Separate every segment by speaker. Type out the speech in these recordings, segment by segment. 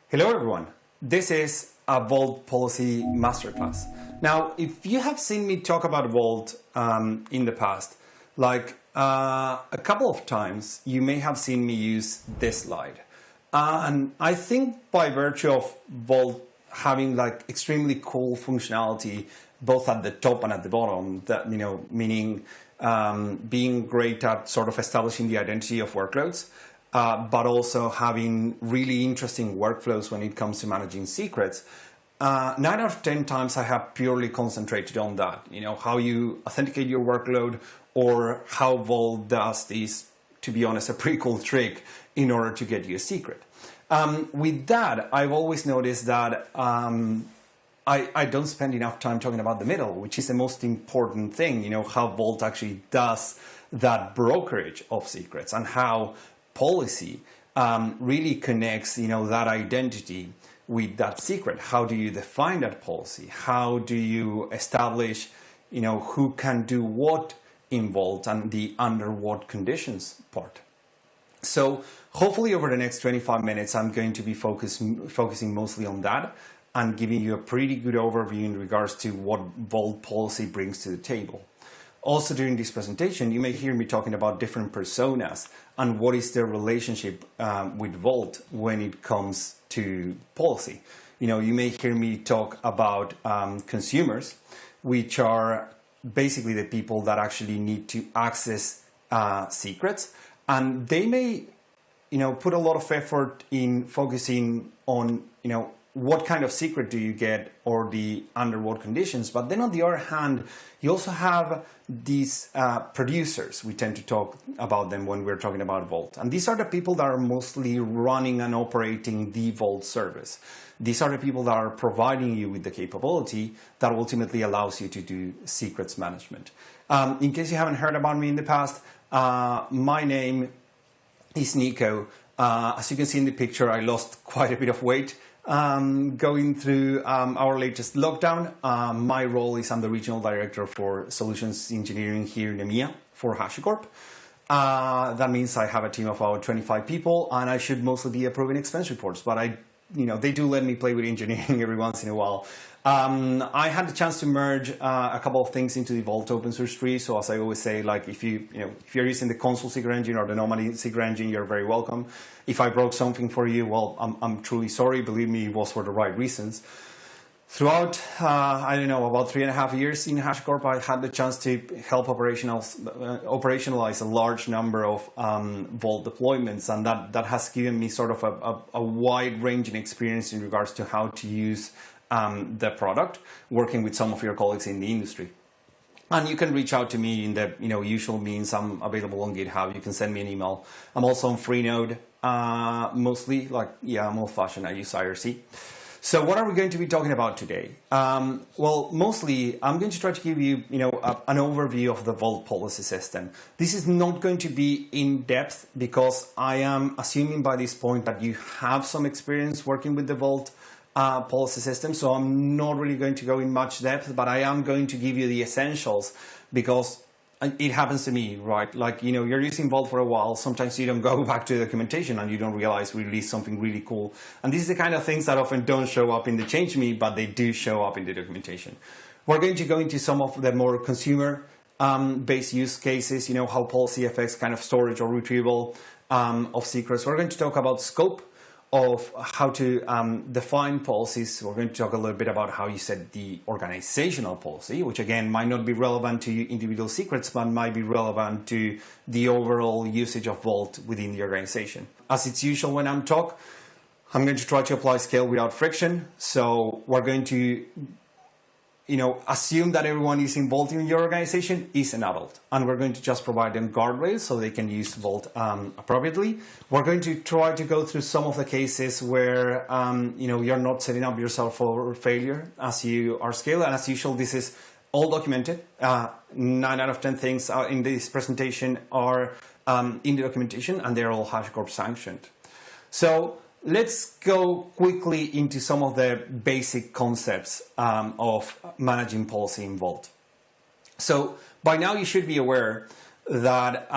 Speaker 1: Hello everyone, this is a Vault Policy Masterclass. Now, if you have seen me talk about Vault in the past, like a couple of times, you may have seen me use this slide. And I think by virtue of Vault having like extremely cool functionality, both at the top and at the bottom, that, meaning being great at sort of establishing the identity of workloads, but also having really interesting workflows when it comes to managing secrets. 9 out of 10 times I have purely concentrated on that, how you authenticate your workload or how Vault does this, to be honest, a pretty cool trick in order to get you a secret. With that, I've always noticed that I don't spend enough time talking about the middle, which is the most important thing, how Vault actually does that brokerage of secrets and how policy really connects, that identity with that secret. How do you define that policy? How do you establish, who can do what in Vault and the under what conditions part? So hopefully over the next 25 minutes, I'm going to be focusing mostly on that and giving you a pretty good overview in regards to what Vault policy brings to the table. Also during this presentation, you may hear me talking about different personas and what is their relationship with Vault when it comes to policy. You may hear me talk about consumers, which are basically the people that actually need to access secrets. And they may, put a lot of effort in focusing on, what kind of secret do you get or the under what conditions. But then on the other hand, you also have these producers. We tend to talk about them when we're talking about Vault. And these are the people that are mostly running and operating the Vault service. These are the people that are providing you with the capability that ultimately allows you to do secrets management. In case you haven't heard about me in the past, my name is Nico. As you can see in the picture, I lost quite a bit of weight. Going through our latest lockdown. My role is I'm the Regional Director for Solutions Engineering here in EMEA for HashiCorp. That means I have a team of about 25 people and I should mostly be approving expense reports, but they do let me play with engineering every once in a while. I had the chance to merge a couple of things into the Vault open source tree. So as I always say, like if you're using the console secret engine or the Nomad secret engine, you're very welcome. If I broke something for you, well, I'm truly sorry. Believe me, it was for the right reasons. Throughout, about 3.5 years in HashiCorp, I had the chance to help operationalize a large number of Vault deployments, and that has given me sort of a wide-ranging experience in regards to how to use the product, working with some of your colleagues in the industry. And you can reach out to me in the usual means. I'm available on GitHub. You can send me an email. I'm also on Freenode, mostly. I'm old-fashioned. I use IRC. So what are we going to be talking about today? Well, mostly I'm going to try to give you, an overview of the Vault policy system. This is not going to be in depth because I am assuming by this point that you have some experience working with the Vault policy system. So I'm not really going to go in much depth, but I am going to give you the essentials because it happens to me, right? Like, you're using Vault for a while. Sometimes you don't go back to the documentation and you don't realize we released something really cool. And this is the kind of things that often don't show up in the change.me, but they do show up in the documentation. We're going to go into some of the more consumer based use cases, how policy affects kind of storage or retrieval of secrets. We're going to talk about scope of how to define policies. We're going to talk a little bit about how you set the organizational policy, which again might not be relevant to individual secrets, but might be relevant to the overall usage of Vault within the organization. As it's usual when I'm talking, I'm going to try to apply scale without friction. So we're going to assume that everyone using Vault in your organization is an adult. And we're going to just provide them guardrails so they can use Vault appropriately. We're going to try to go through some of the cases where, you're not setting up yourself for failure as you are scaling. And as usual, this is all documented. 9 out of 10 things in this presentation are in the documentation, and they're all HashiCorp sanctioned. So let's go quickly into some of the basic concepts of managing policy in Vault. So by now you should be aware that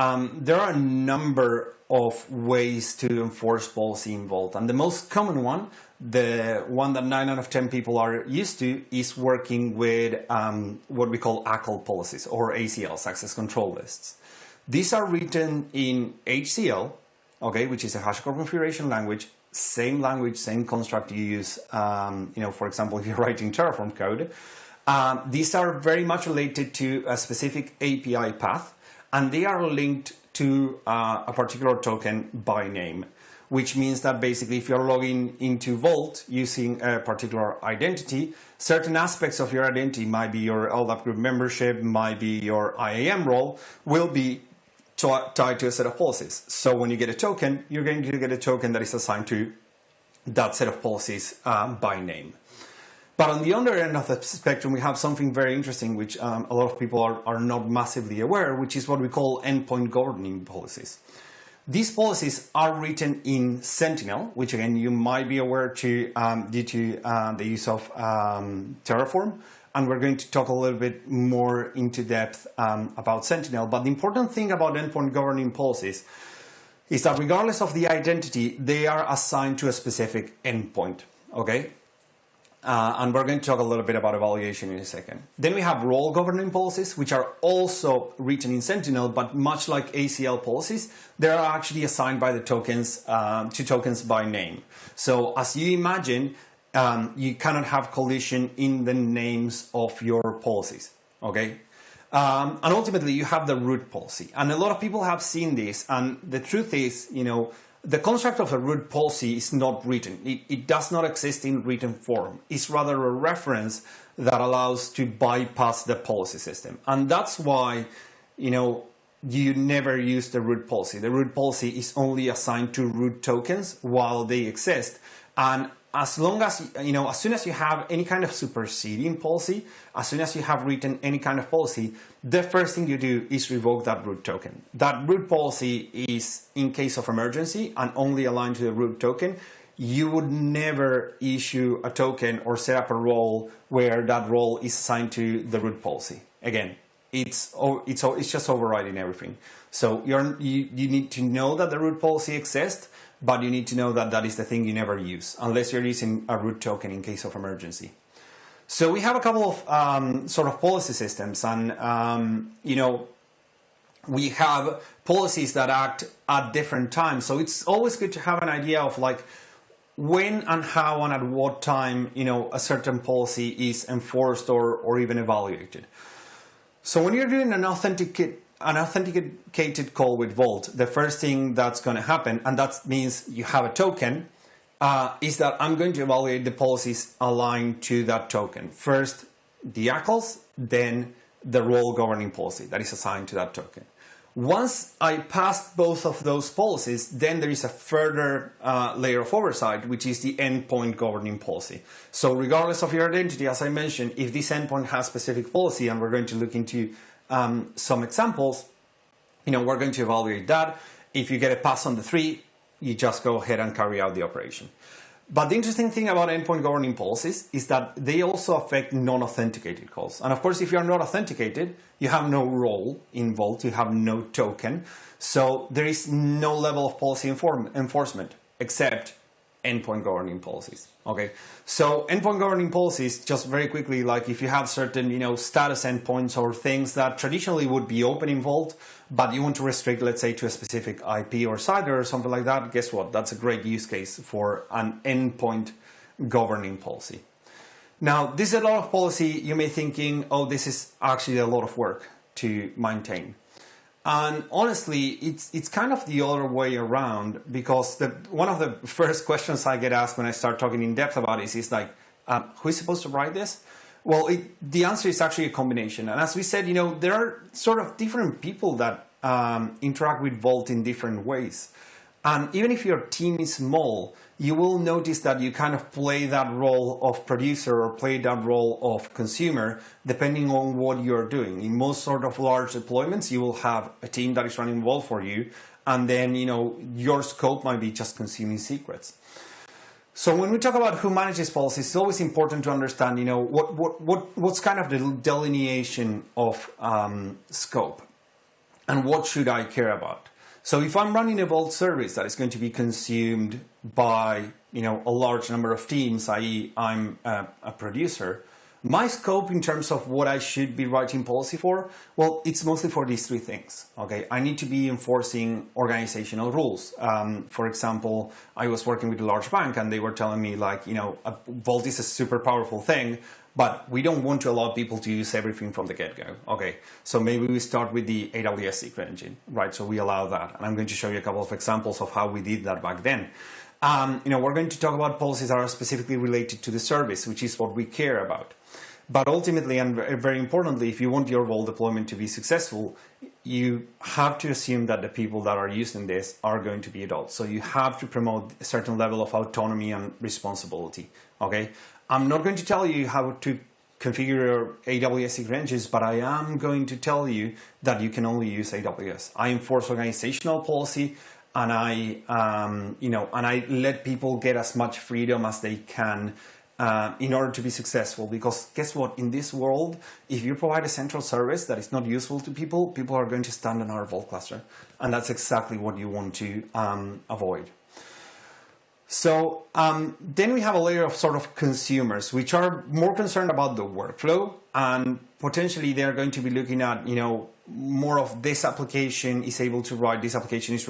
Speaker 1: there are a number of ways to enforce policy in Vault. And the most common one, the one that 9 out of 10 people are used to, is working with what we call ACL policies, or ACLs, access control lists. These are written in HCL, okay, which is a HashiCorp configuration language, same construct you use, for example, if you're writing Terraform code. These are very much related to a specific API path, and they are linked to a particular token by name, which means that basically if you're logging into Vault using a particular identity, certain aspects of your identity, might be your LDAP group membership, might be your IAM role, will be tied to a set of policies. So when you get a token, you're going to get a token that is assigned to that set of policies by name. But on the other end of the spectrum, we have something very interesting, which a lot of people are not massively aware, which is what we call endpoint governing policies. These policies are written in Sentinel, which again, you might be aware due to the use of Terraform. And we're going to talk a little bit more into depth about Sentinel. But the important thing about endpoint governing policies is that regardless of the identity, they are assigned to a specific endpoint, okay? And we're going to talk a little bit about evaluation in a second. Then we have role governing policies, which are also written in Sentinel, but much like ACL policies, they are actually assigned by the tokens to tokens by name. So as you imagine, you cannot have collision in the names of your policies, okay? And ultimately, you have the root policy. And a lot of people have seen this, and the truth is, the construct of a root policy is not written. It does not exist in written form. It's rather a reference that allows to bypass the policy system. And that's why, you never use the root policy. The root policy is only assigned to root tokens while they exist. And as long as, as soon as you have any kind of superseding policy, as soon as you have written any kind of policy, the first thing you do is revoke that root token. That root policy is in case of emergency and only aligned to the root token. You would never issue a token or set up a role where that role is assigned to the root policy. Again, it's just overriding everything. So you need to know that the root policy exists, but you need to know that that is the thing you never use, unless you're using a root token in case of emergency. So we have a couple of sort of policy systems, and we have policies that act at different times. So it's always good to have an idea of like when and how and at what time a certain policy is enforced or even evaluated. So when you're doing an authenticated call with Vault, the first thing that's going to happen, and that means you have a token, is that I'm going to evaluate the policies aligned to that token. First, the ACLs, then the role governing policy that is assigned to that token. Once I pass both of those policies, then there is a further layer of oversight, which is the endpoint governing policy. So regardless of your identity, as I mentioned, if this endpoint has specific policy, and we're going to look into some examples, we're going to evaluate that. If you get a pass on the 3, you just go ahead and carry out the operation. But the interesting thing about endpoint governing policies is that they also affect non-authenticated calls. And of course, if you're not authenticated, you have no role in Vault, you have no token. So there is no level of policy enforcement except endpoint governing policies. Okay, so endpoint governing policies, just very quickly, like if you have certain status endpoints or things that traditionally would be open in Vault, but you want to restrict, let's say, to a specific IP or CIDR or something like that, guess what? That's a great use case for an endpoint governing policy. Now, this is a lot of policy. You may be thinking, oh, this is actually a lot of work to maintain. And honestly, it's kind of the other way around, because one of the first questions I get asked when I start talking in depth about it is like, who is supposed to write this? Well, the answer is actually a combination. And as we said, there are sort of different people that interact with Vault in different ways. And even if your team is small, you will notice that you kind of play that role of producer or play that role of consumer, depending on what you're doing. In most sort of large deployments, you will have a team that is running Vault for you, and then your scope might be just consuming secrets. So when we talk about who manages policies, it's always important to understand, what's kind of the delineation of scope. And what should I care about? So if I'm running a Vault service that is going to be consumed by a large number of teams, i.e. I'm a producer, my scope in terms of what I should be writing policy for, well, it's mostly for these three things. Okay, I need to be enforcing organizational rules. For example, I was working with a large bank and they were telling me like, Vault is a super powerful thing, but we don't want to allow people to use everything from the get-go. Okay, so maybe we start with the AWS secret engine, right? So we allow that. And I'm going to show you a couple of examples of how we did that back then. We're going to talk about policies that are specifically related to the service, which is what we care about. But ultimately, and very importantly, if you want your Vault deployment to be successful, you have to assume that the people that are using this are going to be adults. So you have to promote a certain level of autonomy and responsibility. Okay, I'm not going to tell you how to configure your AWS secret engines, but I am going to tell you that you can only use AWS. I enforce organizational policy, and I let people get as much freedom as they can in order to be successful. Because guess what? In this world, if you provide a central service that is not useful to people, people are going to stand on our Vault cluster. And that's exactly what you want to avoid. So then we have a layer of sort of consumers, which are more concerned about the workflow, and potentially they're going to be looking at, more of this application is able to write, this application is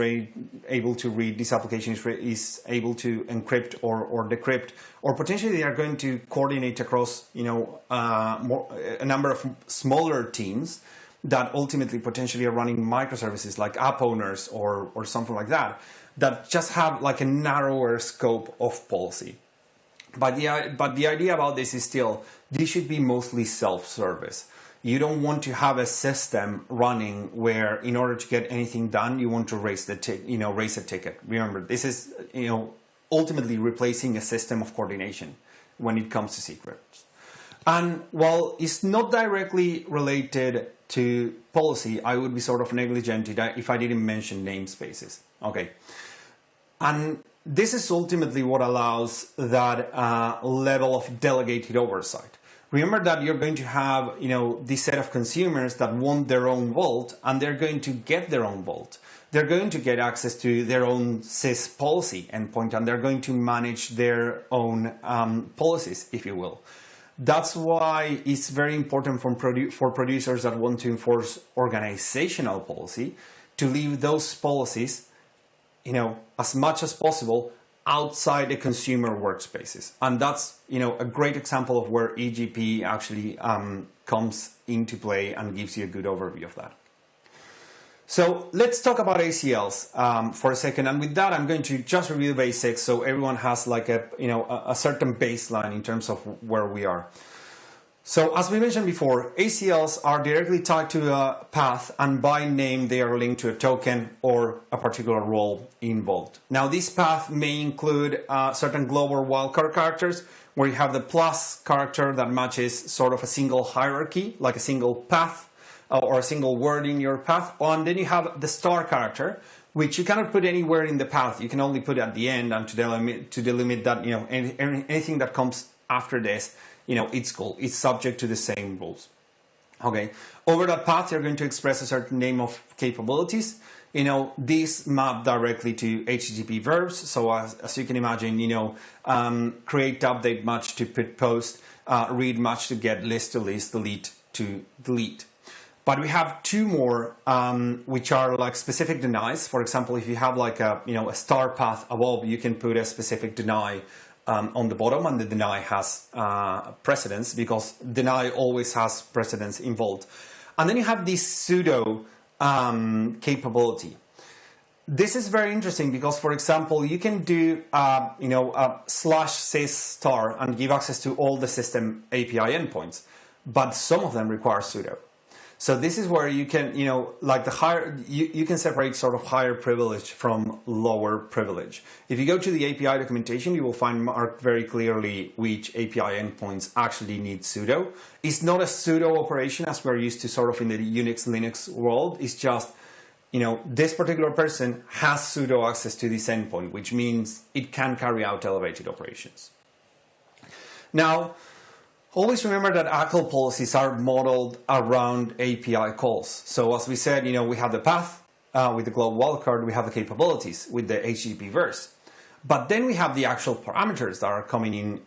Speaker 1: able to read, this application is able to encrypt or decrypt, or potentially they are going to coordinate across, a number of smaller teams that ultimately potentially are running microservices like app owners or something like that just have like a narrower scope of policy. But the idea about this is still, this should be mostly self-service. You don't want to have a system running where, in order to get anything done, you want to raise a ticket. Remember, this is ultimately replacing a system of coordination when it comes to secrets. And while it's not directly related to policy, I would be sort of negligent if I didn't mention namespaces. Okay, and this is ultimately what allows that level of delegated oversight. Remember that you're going to have, this set of consumers that want their own Vault, and they're going to get their own Vault. They're going to get access to their own sys policy endpoint, and they're going to manage their own policies, if you will. That's why it's very important for producers that want to enforce organizational policy to leave those policies, as much as possible outside the consumer workspaces. And that's, a great example of where EGP actually comes into play and gives you a good overview of that. So let's talk about ACLs for a second. And with that, I'm going to just review the basics so everyone has like a certain baseline in terms of where we are. So as we mentioned before, ACLs are directly tied to a path, and by name they are linked to a token or a particular role in Vault. Now this path may include certain global wildcard characters, where you have the plus character that matches sort of a single hierarchy, like a single path or a single word in your path. And then you have the star character, which you cannot put anywhere in the path. You can only put at the end, and to delimit that, anything that comes after this, it's cool. It's subject to the same rules. Okay. Over that path, you're going to express a certain name of capabilities. These map directly to HTTP verbs. So as you can imagine, create, update, match to put, post, read, match to get, list to list, delete to delete. But we have two more, which are like specific denies. For example, if you have like a star path above, you can put a specific deny on the bottom, and the deny has precedence, because deny always has precedence involved. And then you have this pseudo capability. This is very interesting because, for example, you can do a /sys star and give access to all the system API endpoints, but some of them require pseudo. So this is where you can, like the higher, you can separate sort of higher privilege from lower privilege. If you go to the API documentation, you will find marked very clearly which API endpoints actually need pseudo. It's not a pseudo operation as we're used to sort of in the Unix, Linux world. It's just, this particular person has pseudo access to this endpoint, which means it can carry out elevated operations. Now, Always remember that ACL policies are modeled around API calls. So as we said, we have the path with the global wildcard, we have the capabilities with the HTTP verse. But then we have the actual parameters that are coming in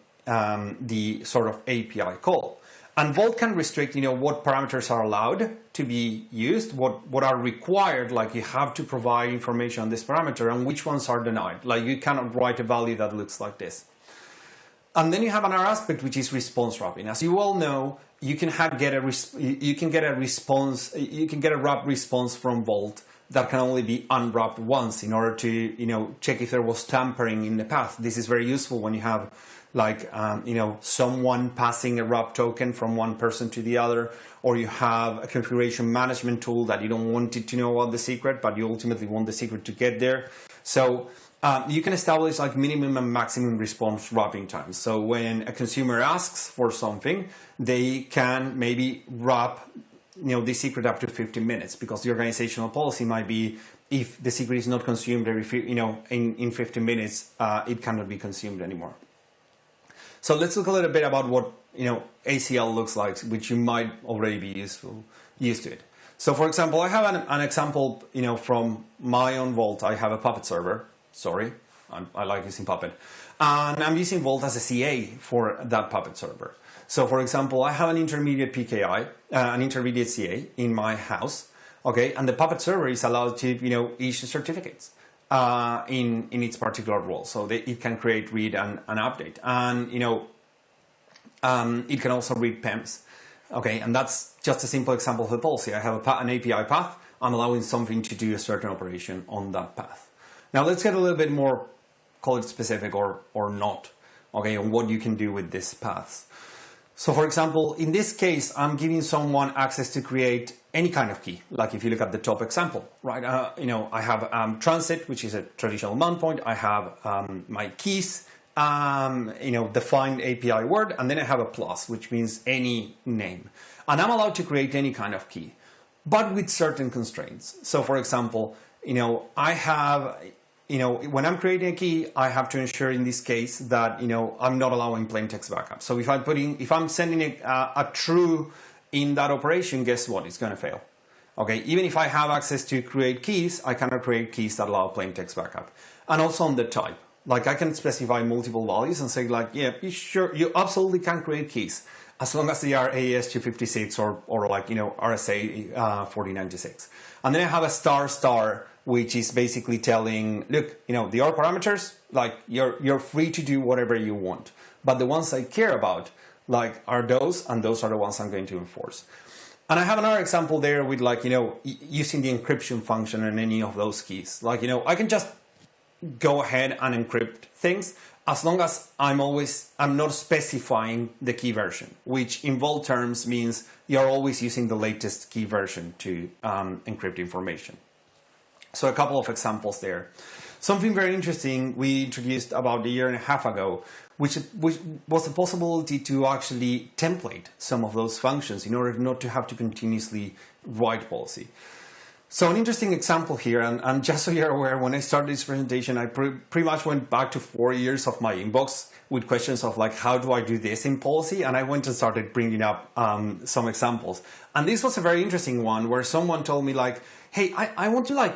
Speaker 1: the sort of API call. And Vault can restrict, what parameters are allowed to be used, what are required, like you have to provide information on this parameter, and which ones are denied. Like you cannot write a value that looks like this. And then you have another aspect, which is response wrapping. As you all know, you can get a wrap response from Vault that can only be unwrapped once in order to check if there was tampering in the path. This is very useful when you have someone passing a wrap token from one person to the other, or you have a configuration management tool that you don't want it to know about the secret, but you ultimately want the secret to get there. So you can establish like minimum and maximum response wrapping times. So when a consumer asks for something, they can maybe wrap the secret up to 15 minutes, because the organizational policy might be if the secret is not consumed in 15 minutes, it cannot be consumed anymore. So let's look a little bit about what ACL looks like, which you might already be used to it. So for example, I have an example from my own Vault. I have a Puppet server. Sorry, I like using Puppet. And I'm using Vault as a CA for that Puppet server. So for example, I have an intermediate PKI, an intermediate CA in my house, okay? And the Puppet server is allowed to, issue certificates in its particular role. So it can create, read, and update. And, it can also read PEMs, okay? And that's just a simple example of the policy. I have an API path. I'm allowing something to do a certain operation on that path. Now let's get a little bit more, call it specific or not, okay, on what you can do with these paths. So for example, in this case, I'm giving someone access to create any kind of key. Like if you look at the top example, right? I have transit, which is a traditional mount point. I have my keys, defined API word, and then I have a plus, which means any name. And I'm allowed to create any kind of key, but with certain constraints. So for example, I have, when I'm creating a key, I have to ensure in this case that, I'm not allowing plain text backup. So if I'm sending a true in that operation, guess what? It's going to fail. Okay. Even if I have access to create keys, I cannot create keys that allow plain text backup. And also on the type, like I can specify multiple values and say like, yeah, you absolutely can create keys as long as they are AES 256 or like, RSA 4096. And then I have a star, which is basically telling, look, the OR parameters, like you're free to do whatever you want. But the ones I care about, like, are those, and those are the ones I'm going to enforce. And I have another example there with like, using the encryption function in any of those keys. Like, I can just go ahead and encrypt things as long as I'm not specifying the key version, which in Vault terms means you're always using the latest key version to encrypt information. So a couple of examples there. Something very interesting we introduced about a year and a half ago, which was the possibility to actually template some of those functions in order not to have to continuously write policy. So an interesting example here, and just so you're aware, when I started this presentation, I pretty much went back to 4 years of my inbox with questions of like, how do I do this in policy? And I went and started bringing up some examples. And this was a very interesting one where someone told me like, hey, I want to like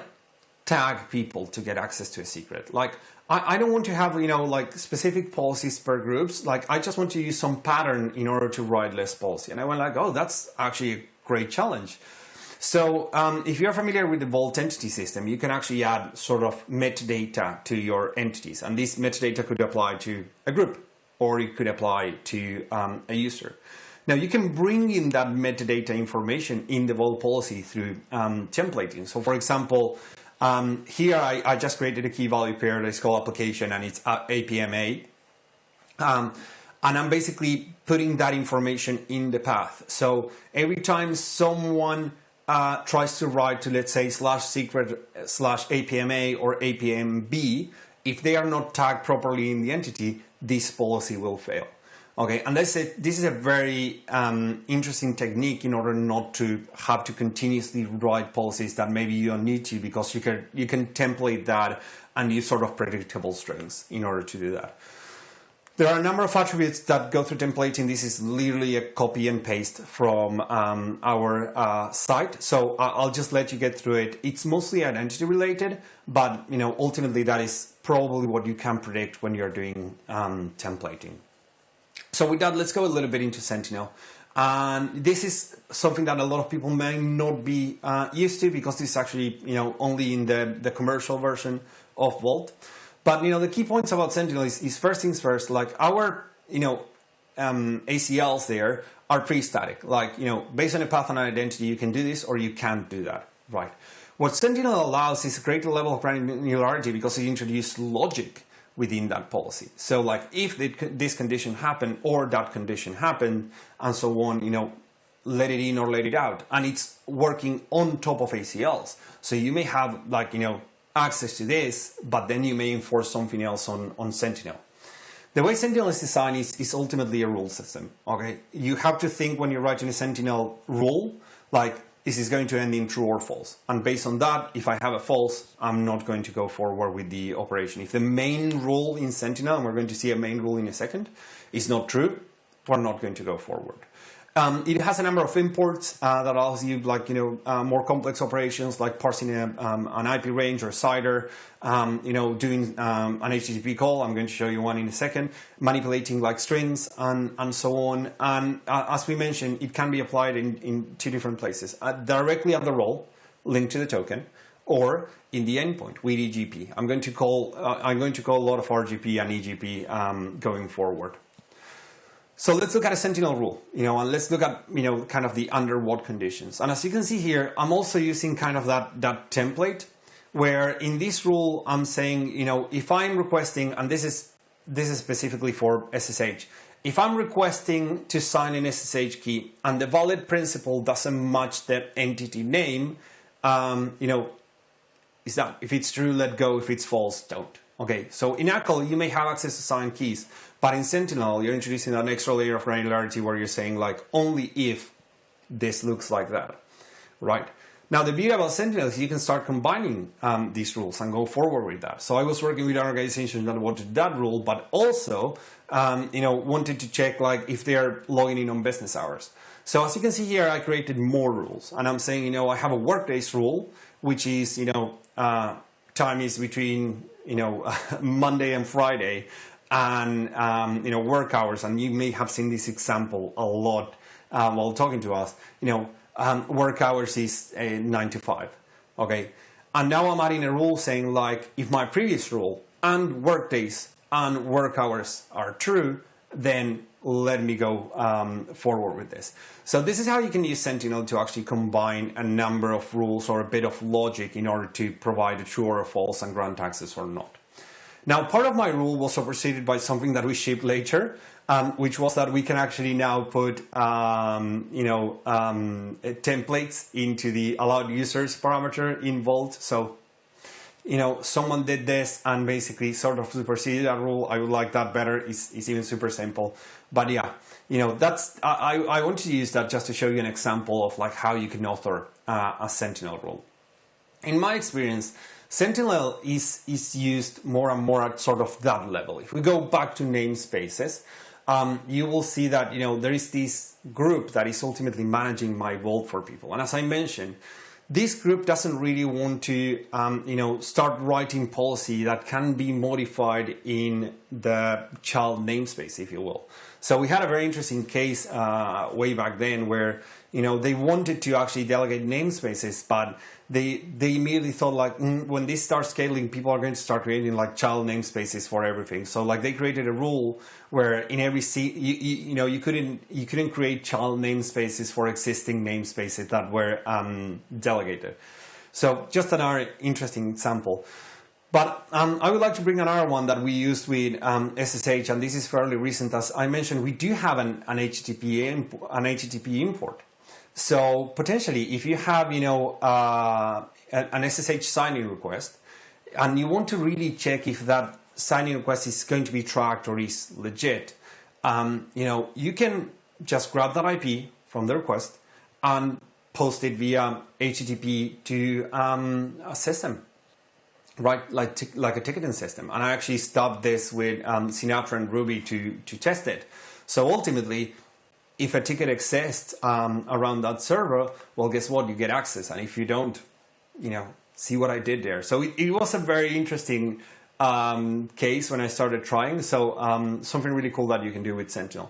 Speaker 1: tag people to get access to a secret. Like, I don't want to have, like specific policies per groups. Like, I just want to use some pattern in order to write less policy. And I went like, oh, that's actually a great challenge. So if you're familiar with the Vault entity system, you can actually add sort of metadata to your entities. And this metadata could apply to a group, or it could apply to a user. Now, you can bring in that metadata information in the Vault policy through templating. So for example, here I just created a key value pair that is called application, and it's APMA. And I'm basically putting that information in the path. So every time someone tries to write to, let's say, /secret/APMA or APMB, if they are not tagged properly in the entity, this policy will fail. Okay, and this is a very interesting technique in order not to have to continuously write policies that maybe you don't need to, because you can template that and use sort of predictable strings in order to do that. There are a number of attributes that go through templating. This is literally a copy and paste from our site. So I'll just let you get through it. It's mostly identity related, but ultimately that is probably what you can predict when you're doing templating. So with that, let's go a little bit into Sentinel. And this is something that a lot of people may not be used to, because this is actually only in the commercial version of Vault. But the key points about Sentinel is first things first. Like our ACLs there are pretty static. Like based on a path and identity, you can do this or you can't do that, right? What Sentinel allows is a greater level of granularity because it introduced logic within that policy. So like if this condition happened or that condition happened and so on, let it in or let it out, and it's working on top of ACLs. So you may have like access to this, but then you may enforce something else on Sentinel. The way Sentinel is designed is ultimately a rule system. Okay, you have to think when you're writing a Sentinel rule, like, is this going to end in true or false? And based on that, if I have a false, I'm not going to go forward with the operation. If the main rule in Sentinel, and we're going to see a main rule in a second, is not true, we're not going to go forward. It has a number of imports that allows you more complex operations like parsing an IP range or CIDR, doing an HTTP call. I'm going to show you one in a second, manipulating like strings and so on. And as we mentioned, it can be applied in two different places, directly at the role, linked to the token, or in the endpoint with EGP. I'm going to call a lot of RGP and EGP going forward. So let's look at a Sentinel rule, and let's look at, kind of the under what conditions. And as you can see here, I'm also using kind of that template where in this rule, I'm saying, if I'm requesting, and this is specifically for SSH, if I'm requesting to sign an SSH key and the valid principal doesn't match the entity name, is that if it's true, let go. If it's false, don't. Okay, so in ACL, you may have access to signed keys, but in Sentinel, you're introducing an extra layer of granularity where you're saying like only if this looks like that, right? Now, the beauty about Sentinel is you can start combining these rules and go forward with that. So I was working with an organization that wanted that rule, but also, wanted to check like if they're logging in on business hours. So as you can see here, I created more rules, and I'm saying, I have a workdays rule, which is, time is between, Monday and Friday, and work hours. And you may have seen this example a lot while talking to us. Work hours is 9 to 5. Okay, and now I'm adding a rule saying like if my previous rule and work days and work hours are true, then let me go forward with this. So this is how you can use Sentinel to actually combine a number of rules or a bit of logic in order to provide a true or a false and grant access or not. Now, part of my rule was superseded by something that we shipped later, which was that we can actually now put, templates into the allowed users parameter in Vault. So, someone did this and basically sort of superseded that rule. I would like that better. It's even super simple. But yeah, that's I wanted to use that just to show you an example of like how you can author a Sentinel rule. In my experience, Sentinel is used more and more at sort of that level. If we go back to namespaces, you will see that there is this group that is ultimately managing my Vault for people. And as I mentioned, this group doesn't really want to start writing policy that can be modified in the child namespace, if you will. So we had a very interesting case way back then where they wanted to actually delegate namespaces, but they immediately thought like when this starts scaling, people are going to start creating like child namespaces for everything. So like they created a rule where in every you couldn't create child namespaces for existing namespaces that were delegated. So just another interesting example. But I would like to bring another one that we used with SSH, and this is fairly recent. As I mentioned, we do have an HTTP import. So potentially, if you have an SSH signing request, and you want to really check if that signing request is going to be tracked or is legit, you can just grab that IP from the request and post it via HTTP to a system. right? Like a ticketing system. And I actually stubbed this with Sinatra and Ruby to test it. So ultimately, if a ticket exists around that server, well, guess what? You get access. And if you don't, see what I did there. So it was a very interesting case when I started trying. So something really cool that you can do with Sentinel.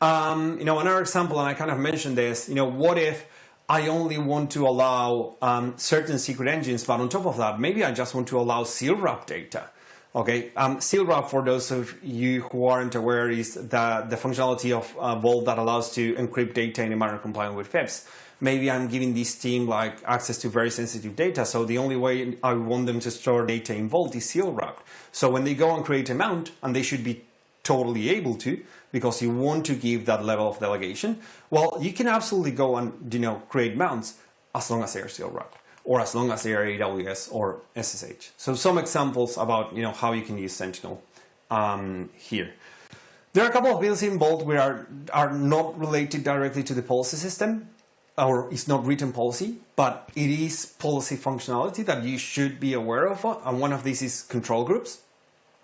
Speaker 1: Another example, and I kind of mentioned this, what if I only want to allow certain secret engines, but on top of that, maybe I just want to allow seal wrap data. Okay, seal wrap, for those of you who aren't aware, is the functionality of Vault that allows to encrypt data in a manner compliant with FIPS. Maybe I'm giving this team access to very sensitive data, so the only way I want them to store data in Vault is seal wrapped. So when they go and create a mount, and they should be totally able to, because you want to give that level of delegation, well, you can absolutely go and create mounts as long as they are seal wrapped, or as long as they are AWS or SSH. So some examples about how you can use Sentinel here. There are a couple of builds in Vault which are not related directly to the policy system, or it's not written policy, but it is policy functionality that you should be aware of. And one of these is control groups.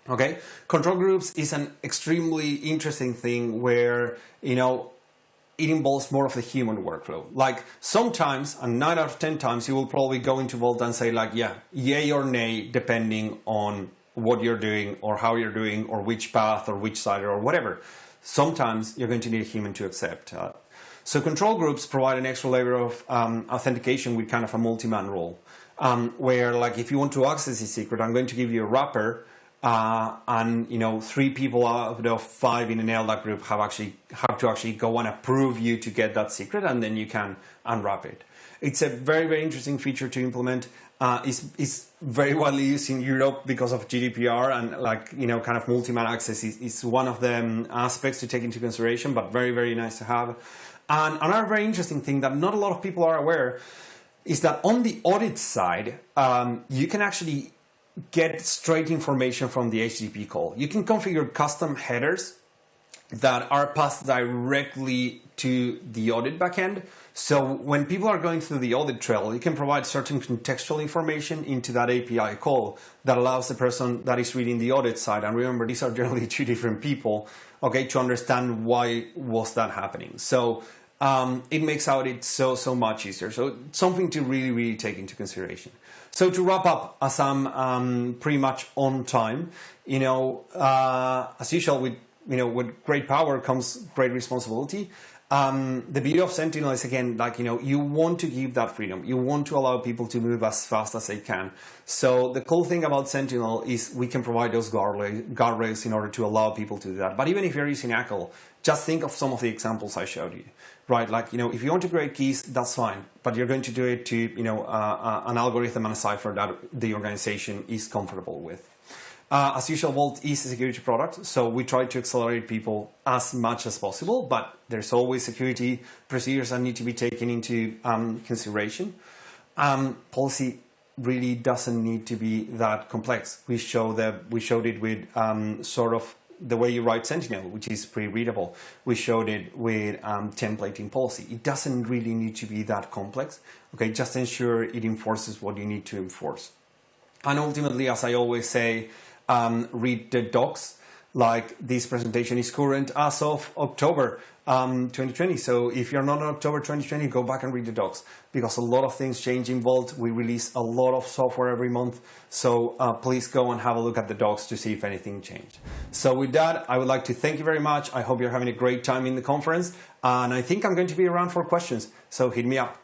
Speaker 1: Okay, control groups is an extremely interesting thing where, it involves more of the human workflow. Like sometimes, and 9 out of 10 times, you will probably go into Vault and say yay or nay, depending on what you're doing or how you're doing or which path or which side or whatever. Sometimes you're going to need a human to accept. So control groups provide an extra layer of authentication with kind of a multi-man role, where if you want to access a secret, I'm going to give you a wrapper. And 3 people out of 5 in an LDAP group have to actually go and approve you to get that secret, and then you can unwrap it. It's a very, very interesting feature to implement. It's very widely used in Europe because of GDPR, and kind of multi-man access is one of the aspects to take into consideration, but very, very nice to have. And another very interesting thing that not a lot of people are aware is that on the audit side, you can actually get straight information from the HTTP call. You can configure custom headers that are passed directly to the audit backend. So when people are going through the audit trail, you can provide certain contextual information into that API call that allows the person that is reading the audit side, and remember, these are generally 2 different people, okay, to understand why was that happening. So it makes audit so much easier. So it's something to really, really take into consideration. So to wrap up, as I'm pretty much on time, as usual, with great power comes great responsibility. The beauty of Sentinel is, again, you want to give that freedom. You want to allow people to move as fast as they can. So the cool thing about Sentinel is we can provide those guardrails in order to allow people to do that. But even if you're using ACL, just think of some of the examples I showed you. Right, if you want to create keys, that's fine, but you're going to do it to, an algorithm and a cipher that the organization is comfortable with. As usual, Vault is a security product, so we try to accelerate people as much as possible, but there's always security procedures that need to be taken into consideration. Policy really doesn't need to be that complex. We showed it with sort of the way you write Sentinel, which is pretty readable. We showed it with templating policy. It doesn't really need to be that complex. Okay, just ensure it enforces what you need to enforce. And ultimately, as I always say, read the docs. This presentation is current as of October 2020. So if you're not in October 2020, go back and read the docs, because a lot of things change in Vault. We release a lot of software every month. So please go and have a look at the docs to see if anything changed. So with that, I would like to thank you very much. I hope you're having a great time in the conference. And I think I'm going to be around for questions. So hit me up.